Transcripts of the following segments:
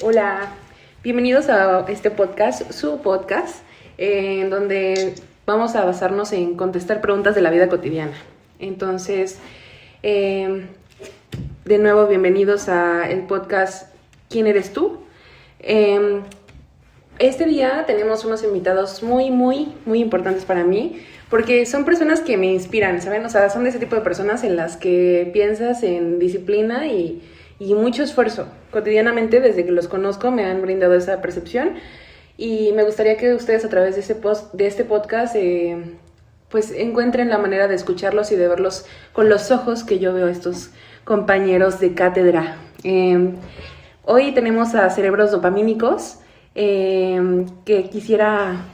Hola, bienvenidos a este podcast, su podcast, en donde vamos a basarnos en contestar preguntas de la vida cotidiana. Entonces, de nuevo, bienvenidos a el podcast ¿Quién eres tú? Este día tenemos unos invitados muy importantes para mí, porque son personas que me inspiran, ¿saben? O sea, son de ese tipo de personas en las que piensas en disciplina y mucho esfuerzo. Cotidianamente, desde que los conozco, me han brindado esa percepción y me gustaría que ustedes a través de este podcast pues encuentren la manera de escucharlos y de verlos con los ojos que yo veo a estos compañeros de cátedra. Hoy tenemos a Cerebros Dopamínicos, que quisiera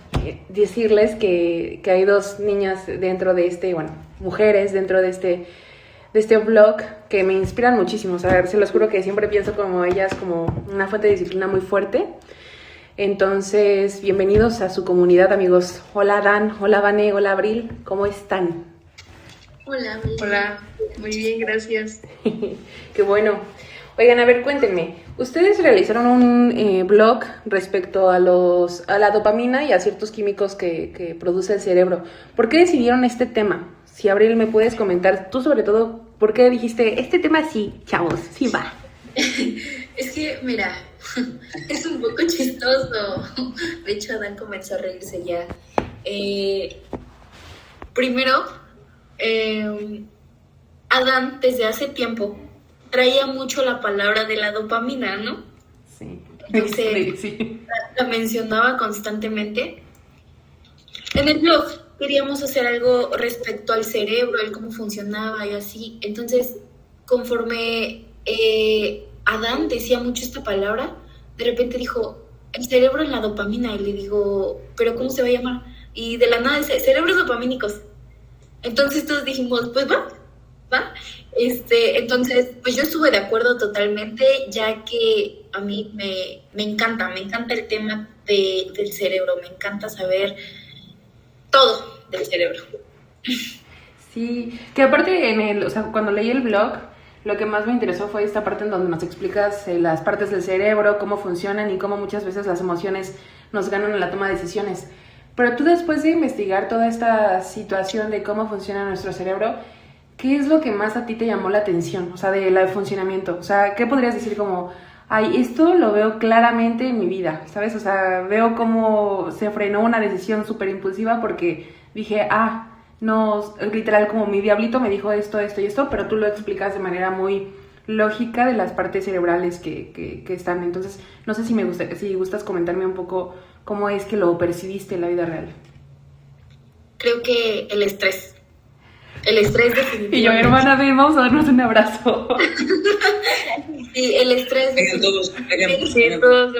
decirles que hay dos niñas dentro de mujeres dentro de este blog que me inspiran muchísimo. O sea, se los juro que siempre pienso como ellas como una fuente de disciplina muy fuerte. Entonces, bienvenidos a su comunidad, amigos. Hola Dan, hola Vane, hola Abril, ¿cómo están? Hola, muy bien, gracias. Qué bueno. Oigan, a ver, cuéntenme. Ustedes realizaron un blog respecto a la dopamina y a ciertos químicos que produce el cerebro. ¿Por qué decidieron este tema? Si Abril me puedes comentar, tú sobre todo, ¿por qué dijiste, este tema sí, chavos, sí va? Es que, mira, es un poco chistoso. De hecho, Adán comenzó a reírse ya. Primero, Adán desde hace tiempo traía mucho la palabra de la dopamina, ¿no? Sí. Entonces, sí. La mencionaba constantemente. En el blog queríamos hacer algo respecto al cerebro, el cómo funcionaba y así. Entonces, conforme Adán decía mucho esta palabra, de repente dijo, el cerebro en la dopamina. Y le digo, ¿pero cómo se va a llamar? Y de la nada dice, cerebros dopamínicos. Entonces todos dijimos, pues va. Entonces, pues yo estuve de acuerdo totalmente, ya que a mí me encanta el tema del cerebro, me encanta saber todo del cerebro. Sí, que aparte cuando leí el blog, lo que más me interesó fue esta parte en donde nos explicas las partes del cerebro, cómo funcionan y cómo muchas veces las emociones nos ganan en la toma de decisiones. Pero tú, después de investigar toda esta situación de cómo funciona nuestro cerebro, ¿qué es lo que más a ti te llamó la atención? O sea, del funcionamiento. O sea, ¿qué podrías decir como, ay, esto lo veo claramente en mi vida, ¿sabes? O sea, veo cómo se frenó una decisión súper impulsiva porque dije, no, literal, como mi diablito me dijo esto y esto, pero tú lo explicas de manera muy lógica de las partes cerebrales que están. Entonces, no sé si gustas comentarme un poco cómo es que lo percibiste en la vida real. Creo que el estrés. El estrés definitivamente. Y yo, hermana, ven, vamos a darnos un abrazo. Sí, el estrés. Vengan todos.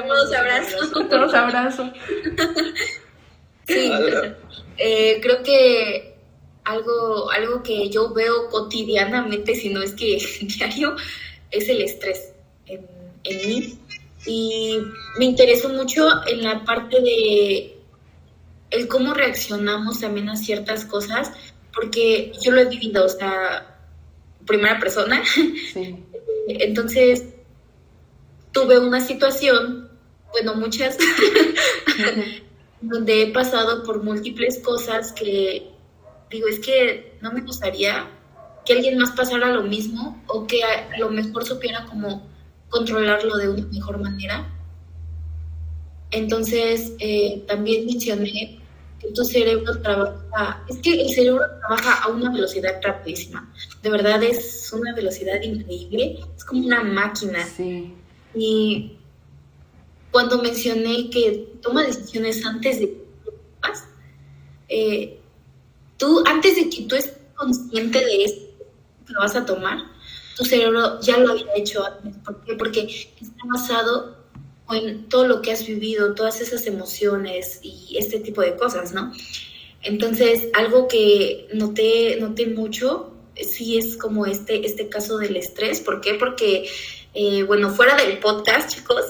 Todos abrazos. Todos abrazos. Sí, creo que algo que yo veo cotidianamente, si no es que diario, es el estrés en mí. Y me interesó mucho en la parte de el cómo reaccionamos también a ciertas cosas, porque yo lo he vivido, o sea, primera persona. Sí. Entonces, tuve una situación, bueno, muchas, donde he pasado por múltiples cosas que digo, es que no me gustaría que alguien más pasara lo mismo o que a lo mejor supiera cómo controlarlo de una mejor manera. Entonces, también mencioné que tu cerebro trabaja, es que el cerebro trabaja a una velocidad rapidísima. De verdad es una velocidad increíble, es como una máquina. Sí. Y cuando mencioné que toma decisiones antes de antes de que tú estés consciente de esto que lo vas a tomar, tu cerebro ya lo había hecho antes. ¿Por qué? Porque está basado en todo lo que has vivido, todas esas emociones y este tipo de cosas, ¿no? Entonces, algo que noté mucho, sí es como este caso del estrés. ¿Por qué? Porque, bueno, fuera del podcast, chicos,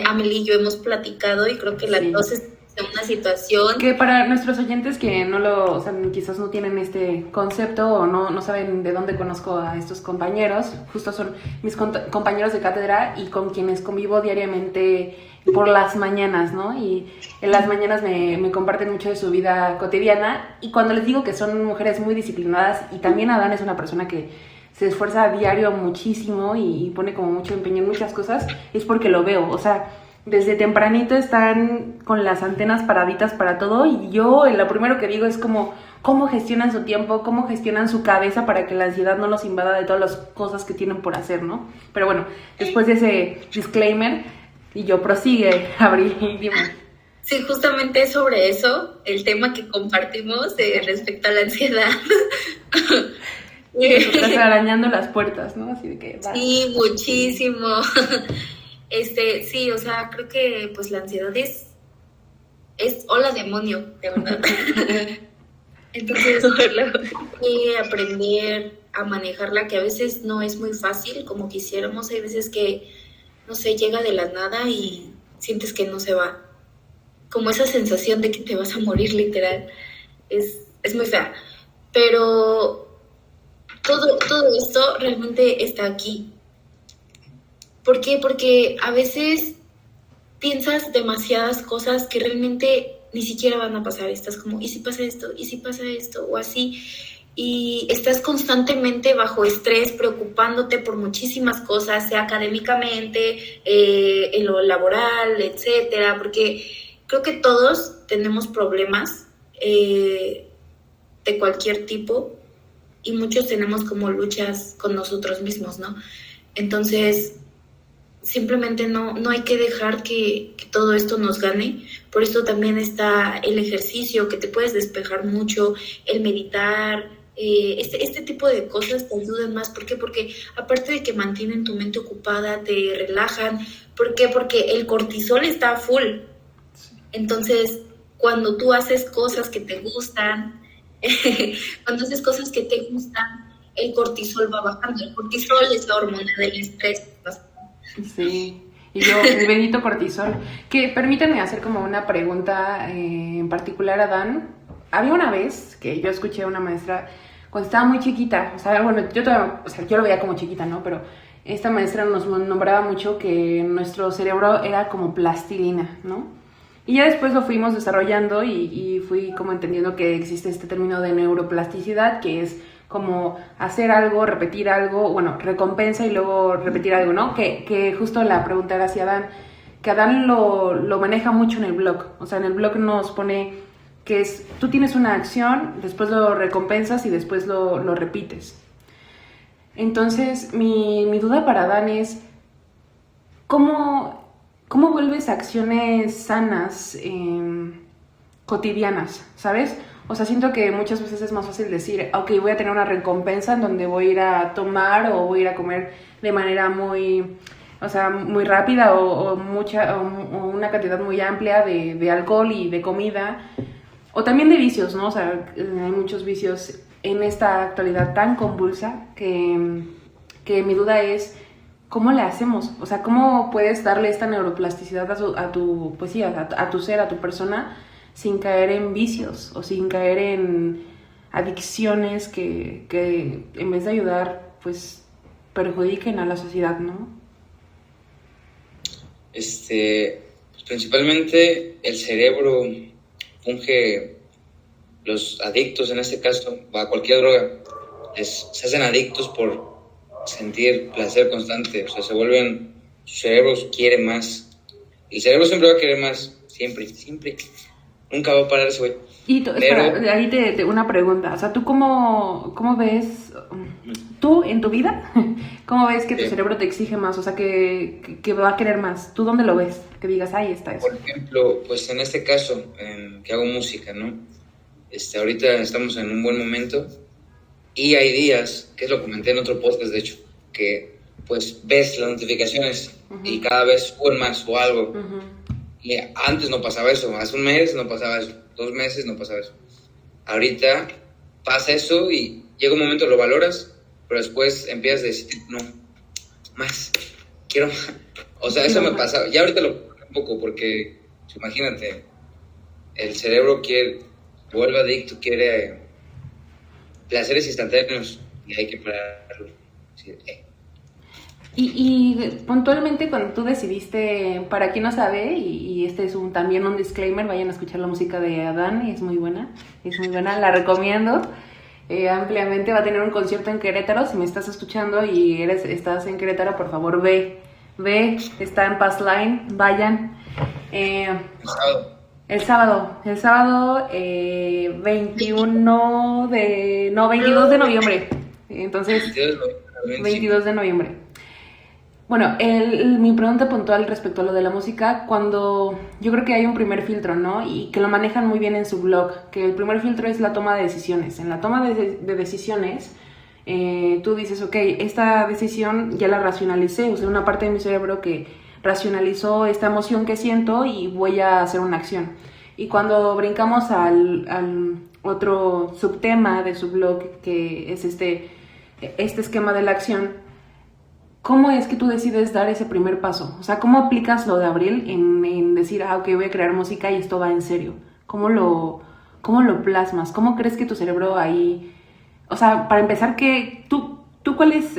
Amelie y yo hemos platicado y creo que las dos de una situación. Que para nuestros oyentes que no lo, o sea, quizás no tienen este concepto o no saben de dónde conozco a estos compañeros, justo son mis compañeros de cátedra y con quienes convivo diariamente por las mañanas, ¿no? Y en las mañanas me comparten mucho de su vida cotidiana, y cuando les digo que son mujeres muy disciplinadas, y también Adán es una persona que se esfuerza a diario muchísimo y pone como mucho empeño en muchas cosas, es porque lo veo, o sea, desde tempranito están con las antenas paraditas para todo, y yo lo primero que digo es como cómo gestionan su tiempo, cómo gestionan su cabeza para que la ansiedad no los invada de todas las cosas que tienen por hacer, ¿no? Pero bueno, después de ese disclaimer, y yo prosigue, Abril, dime. Sí, justamente sobre eso, el tema que compartimos respecto a la ansiedad. Estás arañando las puertas, ¿no? Así de que vas. Sí, muchísimo. Sí, o sea, creo que pues la ansiedad es hola demonio, de verdad. Entonces, hay que aprender a manejarla, que a veces no es muy fácil como quisiéramos. Hay veces que, no sé, llega de la nada y sientes que no se va. Como esa sensación de que te vas a morir, literal. Es muy fea. Pero todo esto realmente está aquí. ¿Por qué? Porque a veces piensas demasiadas cosas que realmente ni siquiera van a pasar. Estás como, ¿y si pasa esto? ¿Y si pasa esto? O así. Y estás constantemente bajo estrés, preocupándote por muchísimas cosas, sea académicamente, en lo laboral, etcétera. Porque creo que todos tenemos problemas de cualquier tipo, y muchos tenemos como luchas con nosotros mismos, ¿no? Entonces, simplemente no hay que dejar que todo esto nos gane. Por esto también está el ejercicio, que te puedes despejar mucho, el meditar, este tipo de cosas te ayudan más. ¿Por qué? Porque aparte de que mantienen tu mente ocupada, te relajan. ¿Por qué? Porque el cortisol está full. Entonces, cuando tú haces cosas que te gustan, el cortisol va bajando. El cortisol es la hormona del estrés. Sí, y yo, el bendito cortisol. Que permítanme hacer como una pregunta en particular a Dan. Había una vez que yo escuché a una maestra cuando estaba muy chiquita, o sea, bueno, yo lo veía como chiquita, ¿no? Pero esta maestra nos nombraba mucho que nuestro cerebro era como plastilina, ¿no? Y ya después lo fuimos desarrollando y fui como entendiendo que existe este término de neuroplasticidad, que es como hacer algo, repetir algo, bueno, recompensa y luego repetir algo, ¿no? Que justo la pregunta era hacia Adán, que Adán lo maneja mucho en el blog. O sea, en el blog nos pone que es, tú tienes una acción, después lo recompensas y después lo repites. Entonces, mi duda para Adán es, ¿cómo vuelves acciones sanas, cotidianas, ¿sabes? O sea, siento que muchas veces es más fácil decir, ok, voy a tener una recompensa en donde voy a ir a tomar o voy a ir a comer de manera muy, o sea, muy rápida o una cantidad muy amplia de alcohol y de comida, o también de vicios, ¿no? O sea, hay muchos vicios en esta actualidad tan convulsa que mi duda es, ¿cómo le hacemos? O sea, ¿cómo puedes darle esta neuroplasticidad a tu pues sí, a tu ser, a tu persona, sin caer en vicios o sin caer en adicciones que en vez de ayudar, pues perjudiquen a la sociedad, ¿no? Pues principalmente el cerebro funge, los adictos en este caso, a cualquier droga, se hacen adictos por sentir placer constante, o sea, su cerebro quiere más, el cerebro siempre va a querer más, siempre, nunca va a parar ese güey. Y espera, ahí te una pregunta, o sea, ¿tú cómo ves, tú en tu vida, cómo ves que tu cerebro te exige más, o sea, que va a querer más? ¿Tú dónde lo ves? Que digas, ahí está eso. Por ejemplo, pues en este caso, que hago música, ¿no? Ahorita estamos en un buen momento y hay días, que es lo que comenté en otro podcast, de hecho, que pues ves las notificaciones y cada vez suben más o algo. Y antes no pasaba eso, hace un mes no pasaba eso, 2 meses no pasaba eso. Ahorita pasa eso y llega un momento, lo valoras, pero después empiezas a decir, no, más, quiero más. O sea, eso me pasa, ya ahorita lo un poco porque, imagínate, el cerebro vuelve adicto, quiere placeres instantáneos y hay que pararlo. Sí, Y puntualmente cuando tú decidiste, para quien no sabe, y este es también un disclaimer, vayan a escuchar la música de Adán, es muy buena, la recomiendo ampliamente. Va a tener un concierto en Querétaro. Si me estás escuchando y estás en Querétaro, por favor ve, está en Pass Line, vayan. El sábado 22 de noviembre. Entonces, 22 de noviembre. Bueno, mi pregunta puntual respecto a lo de la música, cuando yo creo que hay un primer filtro, ¿no? Y que lo manejan muy bien en su blog, que el primer filtro es la toma de decisiones. En la toma de decisiones, tú dices, ok, esta decisión ya la racionalicé, usé una parte de mi cerebro que racionalizó esta emoción que siento y voy a hacer una acción. Y cuando brincamos al otro subtema de su blog, que es este esquema de la acción, ¿cómo es que tú decides dar ese primer paso? O sea, ¿cómo aplicas lo de Abril en decir, ok, voy a crear música y esto va en serio? ¿Cómo lo plasmas? ¿Cómo crees que tu cerebro ahí... O sea, para empezar, ¿tú cuáles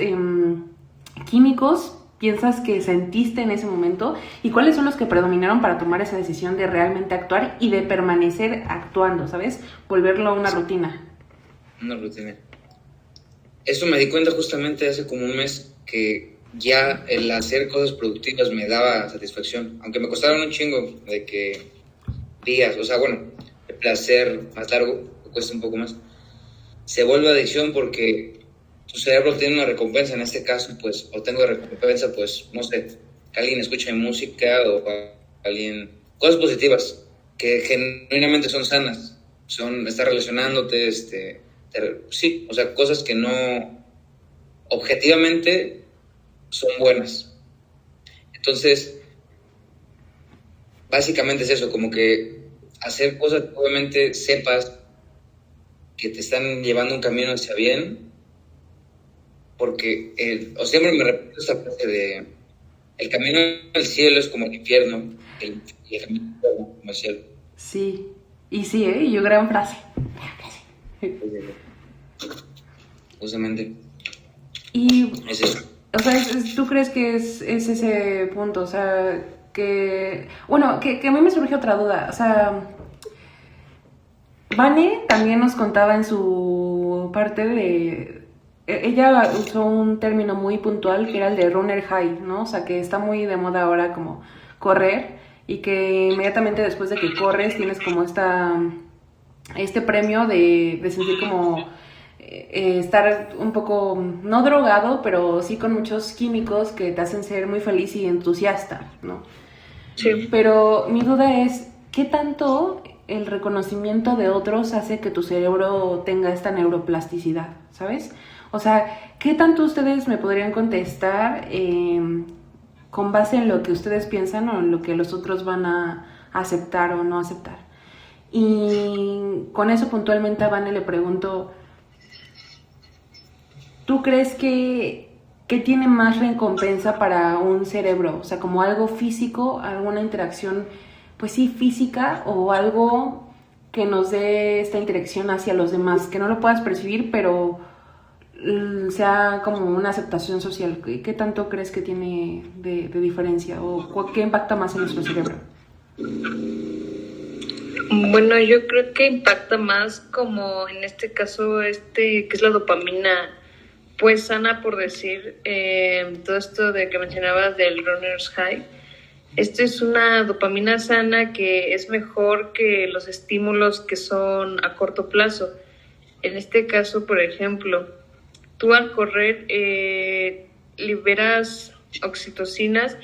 químicos piensas que sentiste en ese momento y cuáles son los que predominaron para tomar esa decisión de realmente actuar y de permanecer actuando, ¿sabes? Volverlo una rutina. Una rutina. Eso me di cuenta justamente hace como un mes, que ya el hacer cosas productivas me daba satisfacción, aunque me costaron un chingo de que días, o sea, bueno, el placer más largo, me cuesta un poco más, se vuelve adicción porque tu cerebro tiene una recompensa. En este caso, pues, obtengo recompensa, pues, no sé, que alguien escuche mi música o alguien, cosas positivas que genuinamente son sanas, estar relacionándote, sí, o sea, cosas que no objetivamente son buenas. Entonces, básicamente es eso, como que hacer cosas que obviamente sepas que te están llevando un camino hacia bien, porque siempre me repito esta frase de el camino al cielo es como el infierno y el camino al infierno como el cielo. Sí, y sí, y yo gran frase. Justamente. Y, es eso. o sea, ¿tú crees que es ese punto? O sea, bueno, que a mí me surge otra duda. O sea, Vane también nos contaba en su parte ella usó un término muy puntual que era el de runner high, ¿no? O sea, que está muy de moda ahora como correr y que inmediatamente después de que corres tienes como este premio de sentir como estar un poco, no drogado, pero sí con muchos químicos que te hacen ser muy feliz y entusiasta, ¿no? Sí. Pero mi duda es, ¿qué tanto el reconocimiento de otros hace que tu cerebro tenga esta neuroplasticidad, ¿sabes? O sea, ¿qué tanto ustedes me podrían contestar con base en lo que ustedes piensan o en lo que los otros van a aceptar o no aceptar? Y con eso puntualmente a Vane le pregunto, ¿tú crees que tiene más recompensa para un cerebro? O sea, como algo físico, alguna interacción, pues sí, física, o algo que nos dé esta interacción hacia los demás, que no lo puedas percibir, pero sea como una aceptación social. ¿Qué tanto crees que tiene de diferencia? ¿O qué impacta más en nuestro cerebro? Bueno, yo creo que impacta más como en este caso, que es la dopamina, pues sana, por decir, todo esto de que mencionabas del runner's high. Esto es una dopamina sana que es mejor que los estímulos que son a corto plazo. En este caso, por ejemplo, tú al correr liberas oxitocinas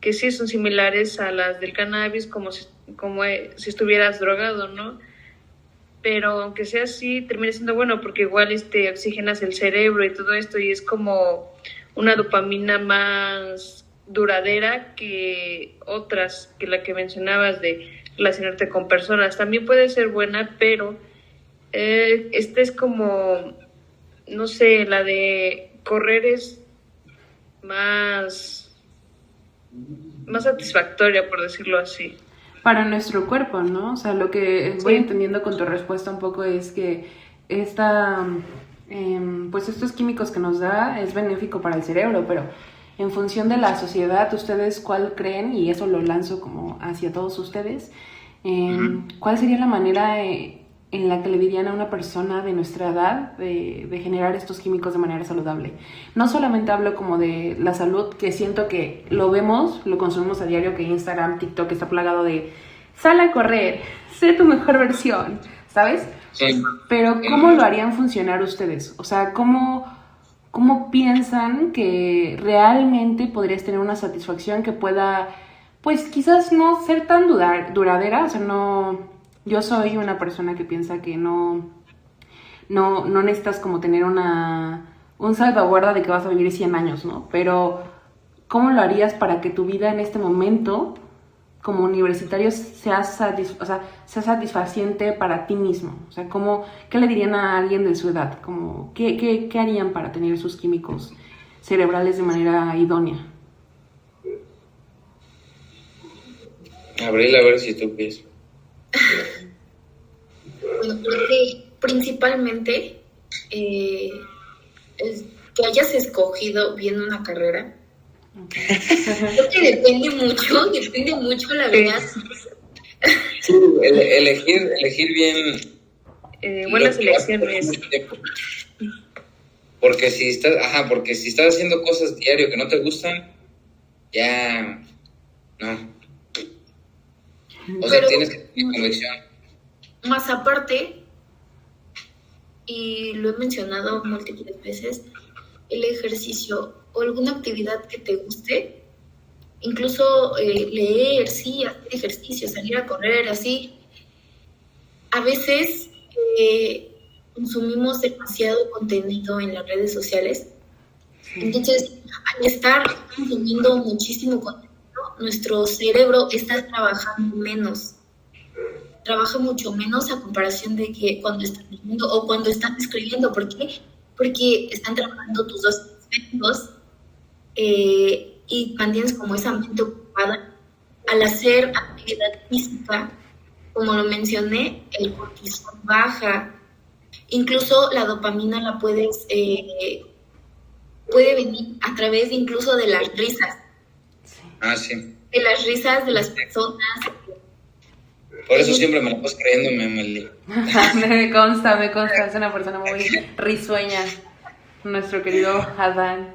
que sí son similares a las del cannabis, como si estuvieras drogado, ¿no? Pero aunque sea así, termina siendo bueno porque igual oxigenas el cerebro y todo esto, y es como una dopamina más duradera que otras, que la que mencionabas de relacionarte con personas. También puede ser buena, pero esta es como, no sé, la de correr es más satisfactoria, por decirlo así. para nuestro cuerpo, ¿no? O sea, lo que voy entendiendo con tu respuesta un poco es que pues estos químicos que nos da es benéfico para el cerebro, pero en función de la sociedad, ¿ustedes cuál creen? Y eso lo lanzo como hacia todos ustedes. ¿Cuál sería la manera en la que le dirían a una persona de nuestra edad de generar estos químicos de manera saludable? No solamente hablo como de la salud, que siento que lo vemos, lo consumimos a diario, que Instagram, TikTok está plagado de sal a correr, sé tu mejor versión, ¿sabes? Sí. Pero ¿cómo lo harían funcionar ustedes? O sea, ¿cómo piensan que realmente podrías tener una satisfacción que pueda, pues quizás no ser tan duradera? O sea, no, yo soy una persona que piensa que no necesitas como tener un salvaguarda de que vas a vivir 100 años, ¿no? Pero ¿cómo lo harías para que tu vida en este momento como universitario sea satisfaciente para ti mismo? O sea, ¿qué le dirían a alguien de su edad? Como, ¿qué harían para tener sus químicos cerebrales de manera idónea? Abril, a ver si tú piensas. Bueno, creo que principalmente es que hayas escogido bien una carrera. Creo que depende mucho, la verdad. Sí, elegir bien. Buenas elecciones. Porque si estás haciendo cosas diario que no te gustan, ya no. O sea, tienes que tener convicción. Más aparte, y lo he mencionado múltiples veces, el ejercicio o alguna actividad que te guste, incluso leer, sí, hacer ejercicio, salir a correr, así. A veces consumimos demasiado contenido en las redes sociales. Entonces, al estar consumiendo muchísimo contenido, nuestro cerebro está trabajando menos. Trabaja mucho menos a comparación de que cuando están leyendo o cuando están escribiendo. ¿Por qué? Porque están trabajando tus dos aspectos y mantienes como esa mente ocupada. Al hacer actividad física, como lo mencioné, el cortisol baja. Incluso la dopamina la puede venir a través incluso de las risas. Sí. De las risas de las personas. Por eso siempre me la paso creyéndome, Amelie. Me consta, es una persona muy risueña, nuestro querido Adán.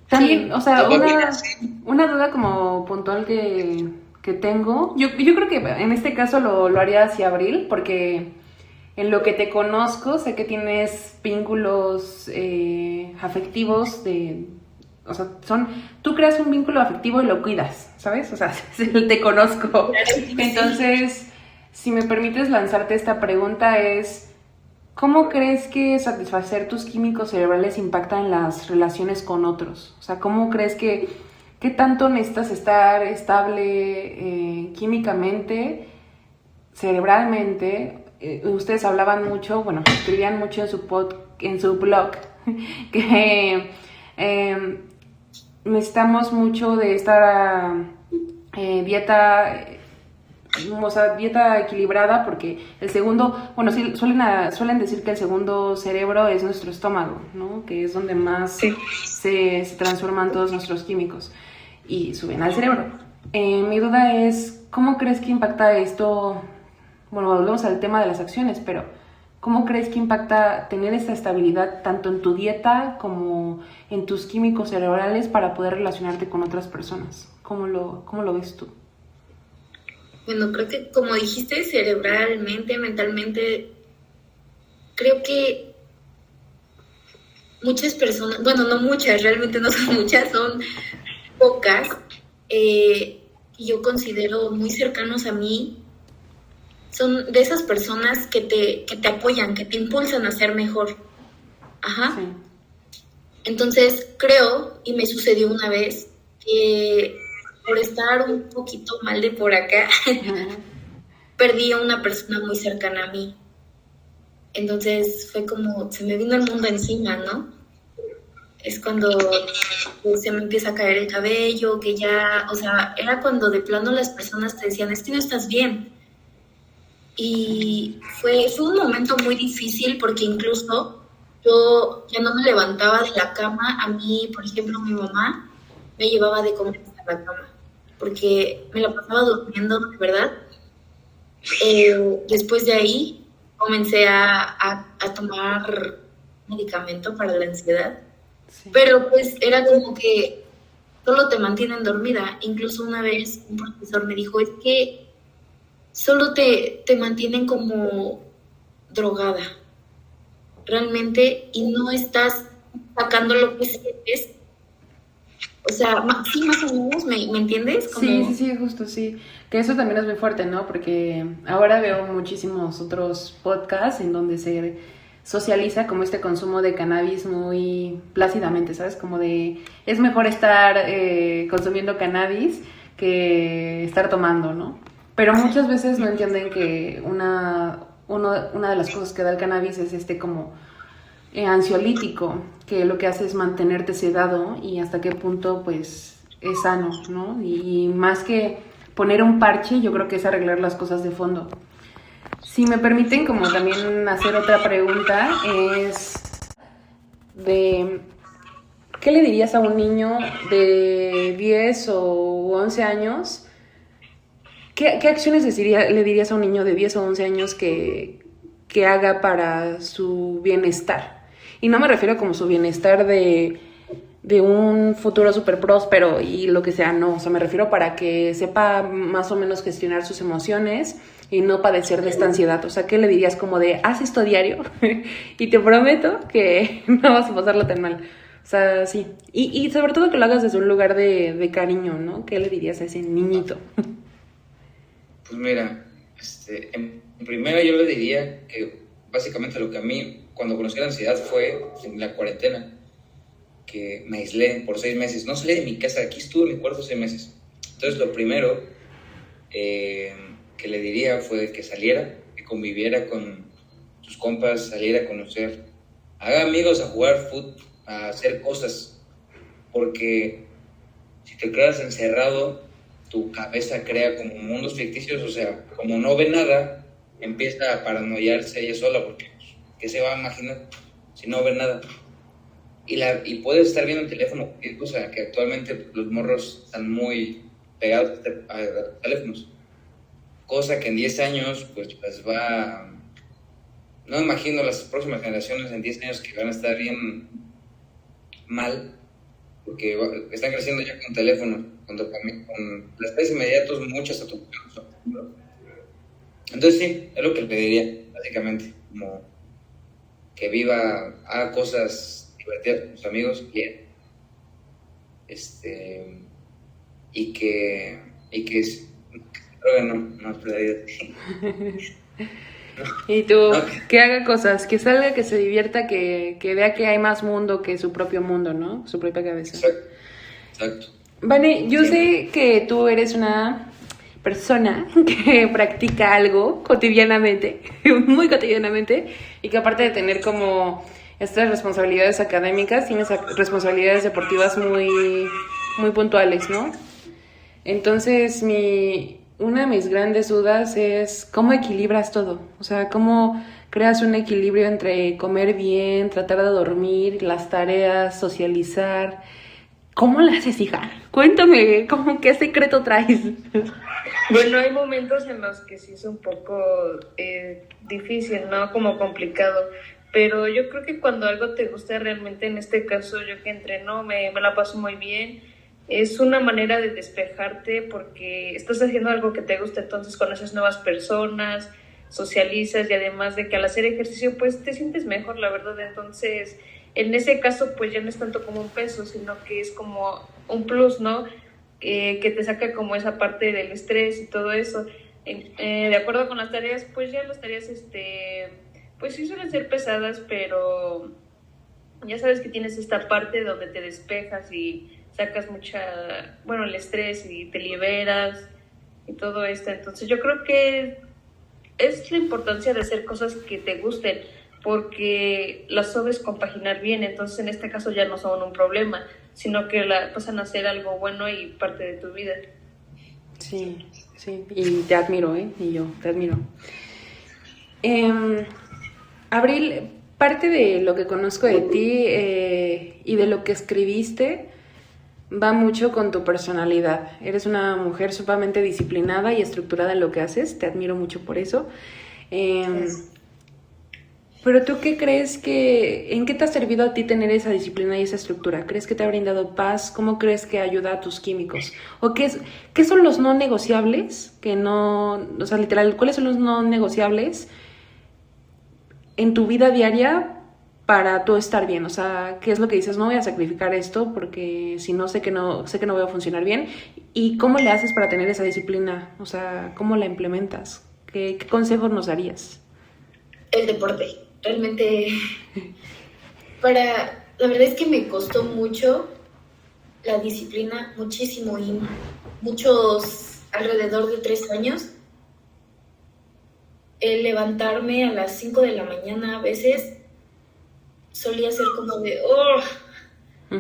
También, o sea, una duda como puntual que tengo, yo creo que en este caso lo haría hacia Abril, porque en lo que te conozco sé que tienes vínculos afectivos o sea, tú creas un vínculo afectivo y lo cuidas, ¿sabes? O sea, te conozco. Entonces, si me permites lanzarte esta pregunta es, ¿cómo crees que satisfacer tus químicos cerebrales impacta en las relaciones con otros? O sea, ¿cómo crees qué tanto necesitas estar estable químicamente, cerebralmente? Ustedes hablaban mucho, bueno, escribían mucho en su blog que necesitamos mucho de esta dieta, o sea, dieta equilibrada, porque el segundo, bueno, sí, suelen decir que el segundo cerebro es nuestro estómago, ¿no? Que es donde más se transforman todos nuestros químicos y suben al cerebro. Mi duda es, ¿cómo crees que impacta esto? Bueno, volvemos al tema de las acciones, pero ¿cómo crees que impacta tener esta estabilidad tanto en tu dieta como en tus químicos cerebrales para poder relacionarte con otras personas? ¿Cómo lo ves tú? Bueno, creo que como dijiste, cerebralmente, mentalmente, creo que muchas personas, bueno, no muchas, realmente no son muchas, son pocas, que yo considero muy cercanos a mí. Son de esas personas que te apoyan, que te impulsan a ser mejor. Ajá. Sí. Entonces, creo, y me sucedió una vez, que por estar un poquito mal de por acá, perdí a una persona muy cercana a mí. Entonces, fue como, se me vino el mundo encima, ¿no? es cuando pues, se me empieza a caer el cabello, que ya, o sea, era cuando de plano las personas te decían, es que no estás bien. Y fue un momento muy difícil porque incluso yo ya no me levantaba de la cama. A mí, por ejemplo, mi mamá me llevaba de comer hasta la cama porque me la pasaba durmiendo, de verdad. Después de ahí comencé a tomar medicamento para la ansiedad, Sí. pero pues era como que solo te mantienen dormida. Incluso una vez un profesor me dijo, es que solo te mantienen como drogada, realmente, y no estás sacando lo que sientes. O sea, sí, más o menos, ¿me entiendes? Sí, justo, sí. Que eso también es muy fuerte, ¿no? Porque ahora veo muchísimos otros podcasts en donde se socializa como este consumo de cannabis muy plácidamente, ¿sabes? Como de, es mejor estar consumiendo cannabis que estar tomando, ¿no? Pero muchas veces no entienden que una de las cosas que da el cannabis es este como ansiolítico, que lo que hace es mantenerte sedado y hasta qué punto pues es sano, ¿no? Y más que poner un parche, yo creo que es arreglar las cosas de fondo. Si me permiten como también hacer otra pregunta, es de ¿qué le dirías a un niño de 10 o 11 años? ¿Qué acciones le dirías a un niño de 10 o 11 años que haga para su bienestar? Y no me refiero como su bienestar de un futuro súper próspero y lo que sea, no. O sea, me refiero para que sepa más o menos gestionar sus emociones y no padecer de esta ansiedad. O sea, ¿qué le dirías como de, haz esto diario y te prometo que no vas a pasarlo tan mal? O sea, sí. Y sobre todo que lo hagas desde un lugar de cariño, ¿no? ¿Qué le dirías a ese niñito? Pues mira, en primera yo le diría que básicamente lo que a mí, cuando conocí la ansiedad, fue en la cuarentena, que me aislé por 6 meses. No salí de mi casa, aquí estuve en mi cuarto 6 meses. Entonces lo primero que le diría fue que saliera, que conviviera con sus compas, saliera a conocer, haga amigos, a jugar fútbol, a hacer cosas, porque si te quedas encerrado, tu cabeza crea como mundos ficticios, o sea, como no ve nada, empieza a paranoiarse ella sola, porque ¿qué se va a imaginar si no ve nada? Y puedes estar viendo el teléfono, cualquier cosa, que actualmente los morros están muy pegados a teléfonos, cosa que en 10 años pues va, no me imagino las próximas generaciones en 10 años que van a estar bien mal, porque están creciendo ya con teléfonos, con las redes inmediatos, muchas a tu casa. Entonces sí, es lo que le diría, básicamente, como que viva, haga cosas divertidas con sus amigos, bien, y que creo que no es verdad. Y tú, que haga cosas, que salga, que se divierta, que vea que hay más mundo que su propio mundo, ¿no? Su propia cabeza. Exacto. Vane, yo sé que tú eres una persona que practica algo cotidianamente, muy cotidianamente, y que aparte de tener como estas responsabilidades académicas, tienes responsabilidades deportivas muy, muy puntuales, ¿no? Entonces, una de mis grandes dudas es cómo equilibras todo, o sea, cómo creas un equilibrio entre comer bien, tratar de dormir, las tareas, socializar. ¿Cómo lo haces, hija? Cuéntame, ¿qué secreto traes? Bueno, hay momentos en los que sí es un poco difícil, ¿no? Como complicado. Pero yo creo que cuando algo te gusta realmente, en este caso yo que entreno, me la paso muy bien. Es una manera de despejarte porque estás haciendo algo que te gusta, entonces conoces nuevas personas, socializas y además de que al hacer ejercicio pues te sientes mejor, la verdad. Entonces, en ese caso pues ya no es tanto como un peso, sino que es como un plus, ¿no? Que te saca como esa parte del estrés y todo eso. De acuerdo con las tareas, pues ya las tareas pues sí suelen ser pesadas, pero ya sabes que tienes esta parte donde te despejas y sacas el estrés y te liberas y todo esto. Entonces yo creo que es la importancia de hacer cosas que te gusten, porque las sabes compaginar bien, entonces en este caso ya no son un problema, sino que la pasan a ser algo bueno y parte de tu vida. Sí, y te admiro, y yo te admiro. Abril, parte de lo que conozco de ti y de lo que escribiste va mucho con tu personalidad. Eres una mujer sumamente disciplinada y estructurada en lo que haces, te admiro mucho por eso. Pero ¿tú qué crees en qué te ha servido a ti tener esa disciplina y esa estructura? ¿Crees que te ha brindado paz? ¿Cómo crees que ayuda a tus químicos? ¿O qué son los no negociables? O sea, literal, ¿cuáles son los no negociables en tu vida diaria para tú estar bien? O sea, ¿qué es lo que dices? No voy a sacrificar esto porque si no sé que no voy a funcionar bien. ¿Y cómo le haces para tener esa disciplina? O sea, ¿cómo la implementas? ¿Qué consejos nos darías? El deporte. Realmente, la verdad es que me costó mucho la disciplina, muchísimo, y alrededor de 3 años, el levantarme a las 5 de la mañana a veces solía ser como de, yo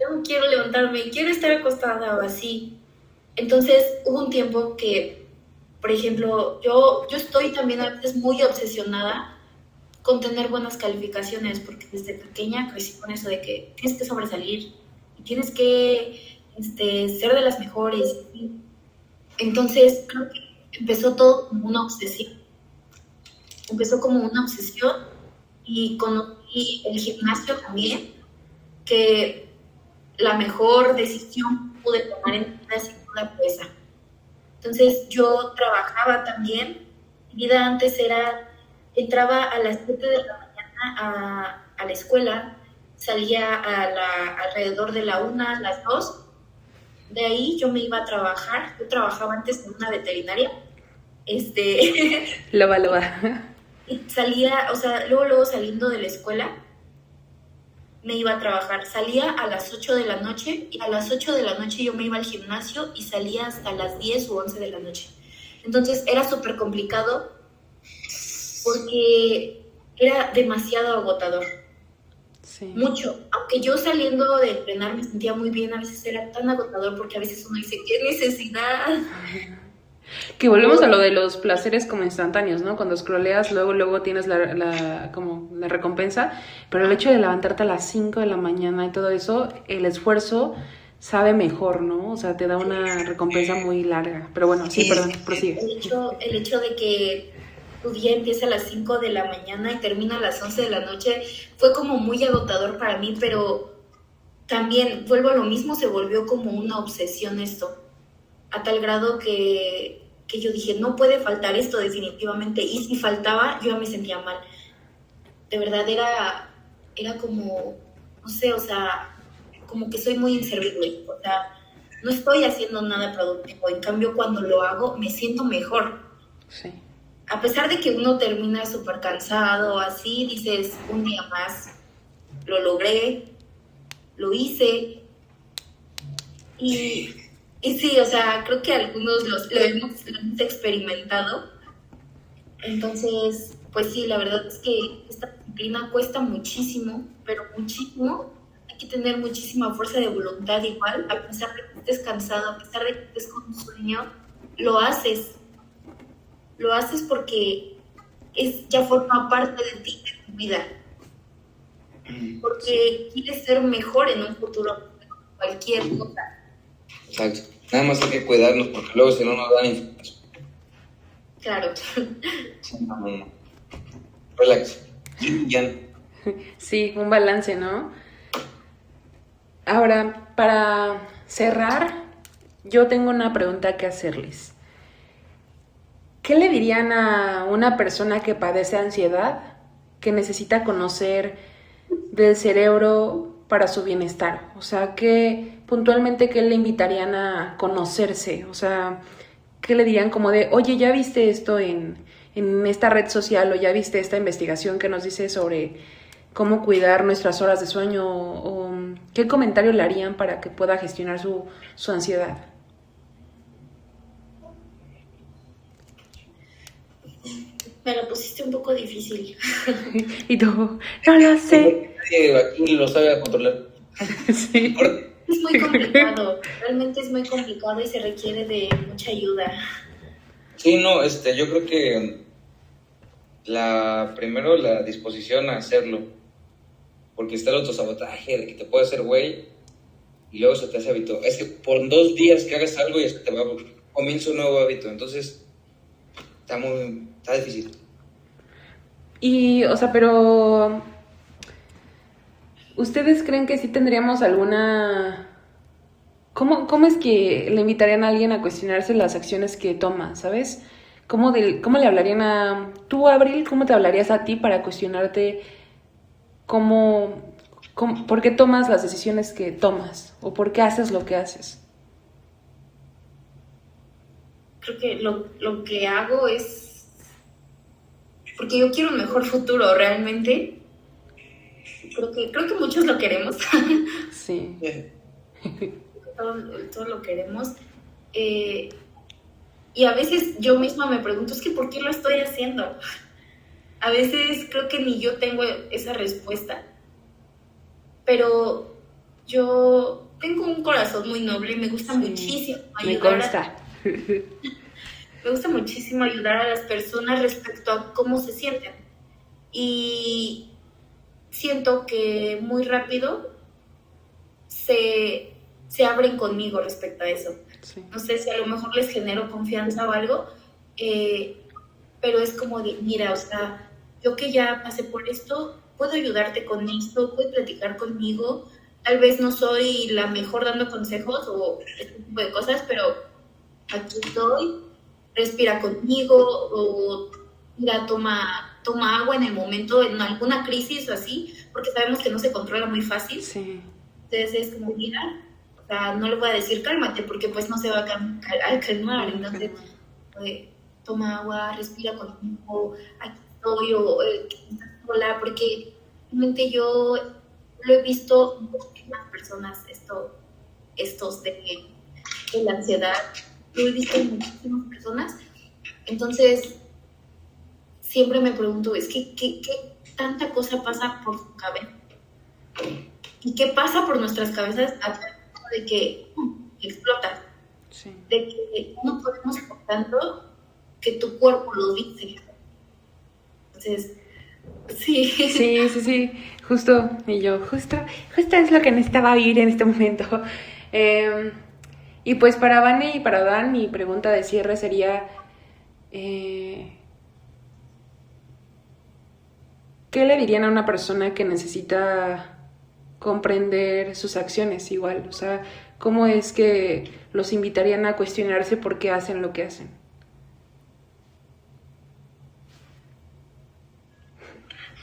no quiero levantarme, quiero estar acostada o así. Entonces hubo un tiempo que, por ejemplo, yo estoy también a veces muy obsesionada con tener buenas calificaciones, porque desde pequeña crecí con eso de que tienes que sobresalir y tienes que ser de las mejores. Entonces creo que empezó todo como una obsesión. Y conocí el gimnasio también, que la mejor decisión que pude tomar en mi vida sin duda fue esa. Entonces yo trabajaba también, mi vida antes entraba a las 7 de la mañana a la escuela, salía alrededor de la 1, las 2, de ahí yo me iba a trabajar, yo trabajaba antes en una veterinaria, Loba. y salía, o sea, luego saliendo de la escuela, me iba a trabajar, salía a las 8 de la noche, y a las 8 de la noche yo me iba al gimnasio y salía hasta las 10 u 11 de la noche. Entonces era súper complicado porque era demasiado agotador. Sí. Mucho. Aunque yo saliendo de entrenar me sentía muy bien, a veces era tan agotador porque a veces uno dice, ¿qué necesidad? Que volvemos a lo de los placeres como instantáneos, ¿no? Cuando scrolleas, luego tienes como la recompensa, pero el hecho de levantarte a las 5 de la mañana y todo eso, el esfuerzo sabe mejor, ¿no? O sea, te da una recompensa muy larga. Pero bueno, sí, perdón, prosigue. El hecho de que tu día empieza a las 5 de la mañana y termina a las 11 de la noche fue como muy agotador para mí, pero también, vuelvo a lo mismo, se volvió como una obsesión esto, a tal grado que yo dije, no puede faltar esto definitivamente, y si faltaba, yo ya me sentía mal. De verdad era como, no sé, o sea, como que soy muy inservible, o sea, no estoy haciendo nada productivo, en cambio cuando lo hago me siento mejor. Sí. A pesar de que uno termina súper cansado, así, dices, un día más, lo logré, lo hice, y sí, o sea, creo que algunos lo hemos experimentado. Entonces, pues sí, la verdad es que esta disciplina cuesta muchísimo, pero muchísimo. Hay que tener muchísima fuerza de voluntad igual, a pesar de que estés cansado, a pesar de que estés con un sueño, lo haces. Lo haces porque ya forma parte de ti, de tu vida. Porque quieres ser mejor en un futuro, cualquier cosa. Exacto. Nada más hay que cuidarnos porque luego si no nos dan información. Claro. No. Relax. Sí, un balance, ¿no? Ahora, para cerrar, yo tengo una pregunta que hacerles. ¿Qué le dirían a una persona que padece ansiedad, que necesita conocer del cerebro para su bienestar? O sea, puntualmente, ¿qué le invitarían a conocerse? O sea, ¿qué le dirían como de, oye, ya viste esto en esta red social, o ya viste esta investigación que nos dice sobre cómo cuidar nuestras horas de sueño? O ¿qué comentario le harían para que pueda gestionar su ansiedad? Me la pusiste un poco difícil. Y tú, no lo sé. Nadie aquí lo sabe controlar. Sí. Es muy complicado, realmente es muy complicado y se requiere de mucha ayuda. Sí, no, yo creo que primero la disposición a hacerlo, porque está el autosabotaje de que te puede hacer güey y luego se te hace hábito. Es que por 2 días que hagas algo y te va comienza un nuevo hábito, entonces está difícil. Y, o sea, pero ¿ustedes creen que sí tendríamos alguna... ¿Cómo es que le invitarían a alguien a cuestionarse las acciones que toma, ¿sabes? ¿Cómo le hablarían a... Tú, Abril, cómo te hablarías a ti para cuestionarte por qué tomas las decisiones que tomas? ¿O por qué haces lo que haces? Creo que lo que hago es... Porque yo quiero un mejor futuro, realmente. Creo que muchos lo queremos. Sí. Todos lo queremos. Y a veces yo misma me pregunto, es que ¿por qué lo estoy haciendo? A veces creo que ni yo tengo esa respuesta. Pero yo tengo un corazón muy noble y me gusta muchísimo ayudar. Me gusta muchísimo ayudar a las personas respecto a cómo se sienten. Y siento que muy rápido se abren conmigo respecto a eso. Sí. No sé si a lo mejor les genero confianza o algo, pero es como de, mira, o sea, yo que ya pasé por esto, puedo ayudarte con esto, puedes platicar conmigo. Tal vez no soy la mejor dando consejos o este tipo de cosas, pero aquí estoy, respira conmigo, o mira, toma agua en el momento, en alguna crisis o así, porque sabemos que no se controla muy fácil. Sí. Entonces es como, mira, o sea, no le voy a decir cálmate, porque pues no se va a calmar. Entonces, toma agua, respira conmigo, aquí estoy, o estás sola, porque realmente yo lo he visto en muchísimas personas, estos de la ansiedad, lo he visto en muchísimas personas. Entonces, siempre me pregunto, es que ¿qué tanta cosa pasa por su cabeza? ¿Y qué pasa por nuestras cabezas a tal punto de que explota? Sí. De que no podemos por tanto que tu cuerpo lo dice. Entonces, sí. Sí, justo es lo que necesitaba vivir en este momento. Y pues para Vane y para Dan, mi pregunta de cierre sería, ¿qué le dirían a una persona que necesita comprender sus acciones igual? O sea, ¿cómo es que los invitarían a cuestionarse por qué hacen lo que hacen?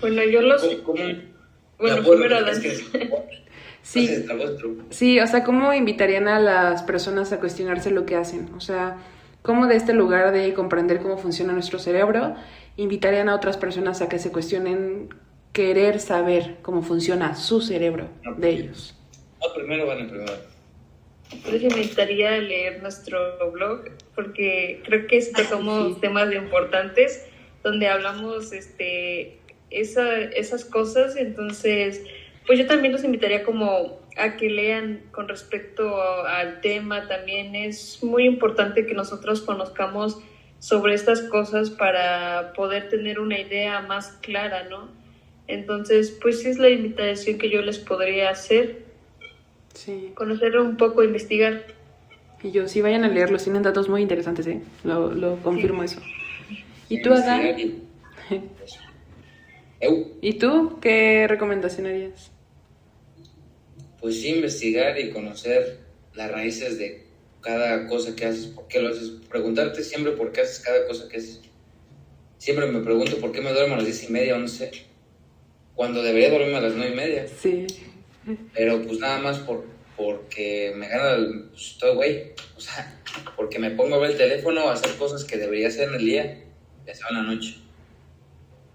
Bueno, yo los... Bueno, primero Dan. Sí, o sea, ¿cómo invitarían a las personas a cuestionarse lo que hacen? O sea, ¿cómo de este lugar de comprender cómo funciona nuestro cerebro, invitarían a otras personas a que se cuestionen querer saber cómo funciona su cerebro de ellos? Primero. Yo les invitaría a leer nuestro blog, porque creo que tocamos temas importantes, donde hablamos esas cosas. Entonces, pues yo también los invitaría como a que lean con respecto al tema. También es muy importante que nosotros conozcamos sobre estas cosas para poder tener una idea más clara, ¿no? Entonces, pues sí es la invitación que yo les podría hacer. Sí. Conocer un poco, investigar. Y yo, sí, vayan a leerlos, tienen datos muy interesantes, ¿eh? Lo confirmo, sí. Eso. ¿Y tú, Adán? ¿Y tú qué recomendación harías? Pues sí, investigar y conocer las raíces de cada cosa que haces, por qué lo haces. Preguntarte siempre por qué haces cada cosa que haces. Siempre me pregunto por qué me duermo a las 10:30, 11, cuando debería dormirme a las 9:30. Sí. Pero pues nada más porque me gana estoy güey. O sea, porque me pongo a ver el teléfono, a hacer cosas que debería hacer en el día, ya sea en la noche.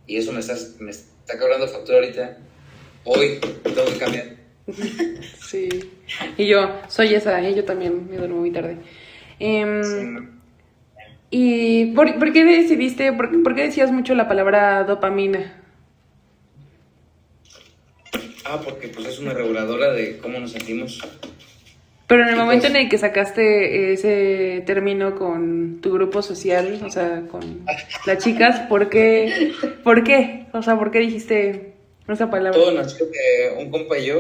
Y eso me está cobrando factura ahorita. Hoy tengo que cambiar. Sí. Y yo soy esa, yo también me duermo muy tarde. Sí. ¿Y por qué decidiste, por qué decías mucho la palabra dopamina? Porque pues es una reguladora de cómo nos sentimos. Pero en el Y momento pues- en el que sacaste ese término con tu grupo social, o sea, con las chicas, ¿por qué? ¿Por qué? O sea, ¿por qué dijiste esa palabra? Todo nació de un compa y yo,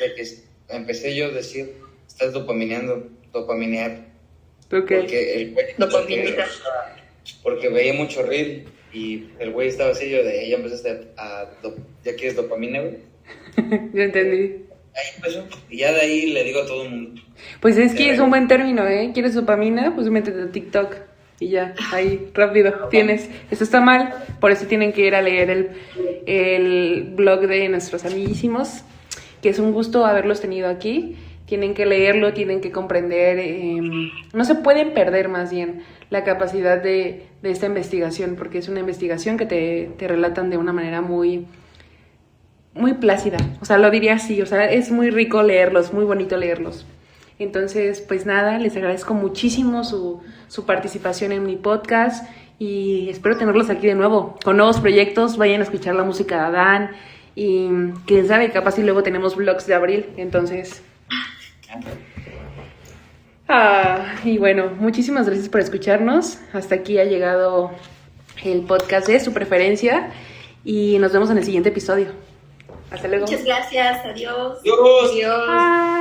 de que empecé yo a decir, estás dopaminear. Ok. Porque el güey... Dopaminita. Porque veía mucho reel y el güey estaba así, yo de, ya empezaste ya quieres dopamina, güey. Ya entendí. Ahí empezó, y ya de ahí le digo a todo el mundo. Pues es que es un buen término, ¿eh? ¿Quieres dopamina? Pues métete a TikTok y ya, ahí, rápido, tienes. Eso está mal, por eso tienen que ir a leer el blog de nuestros amiguísimos, que es un gusto haberlos tenido aquí. Tienen que leerlo, tienen que comprender, no se pueden perder más bien la capacidad de esta investigación, porque es una investigación que te relatan de una manera muy plácida, o sea, lo diría así, o sea, es muy rico leerlos, muy bonito leerlos. Entonces, pues nada, les agradezco muchísimo su participación en mi podcast y espero tenerlos aquí de nuevo, con nuevos proyectos. Vayan a escuchar la música de Adán y quién sabe, capaz si luego tenemos vlogs de abril, entonces... y bueno, muchísimas gracias por escucharnos. Hasta aquí ha llegado el podcast de su preferencia y nos vemos en el siguiente episodio. Hasta luego. Muchas gracias, adiós. ¡Dios! Adiós. Bye.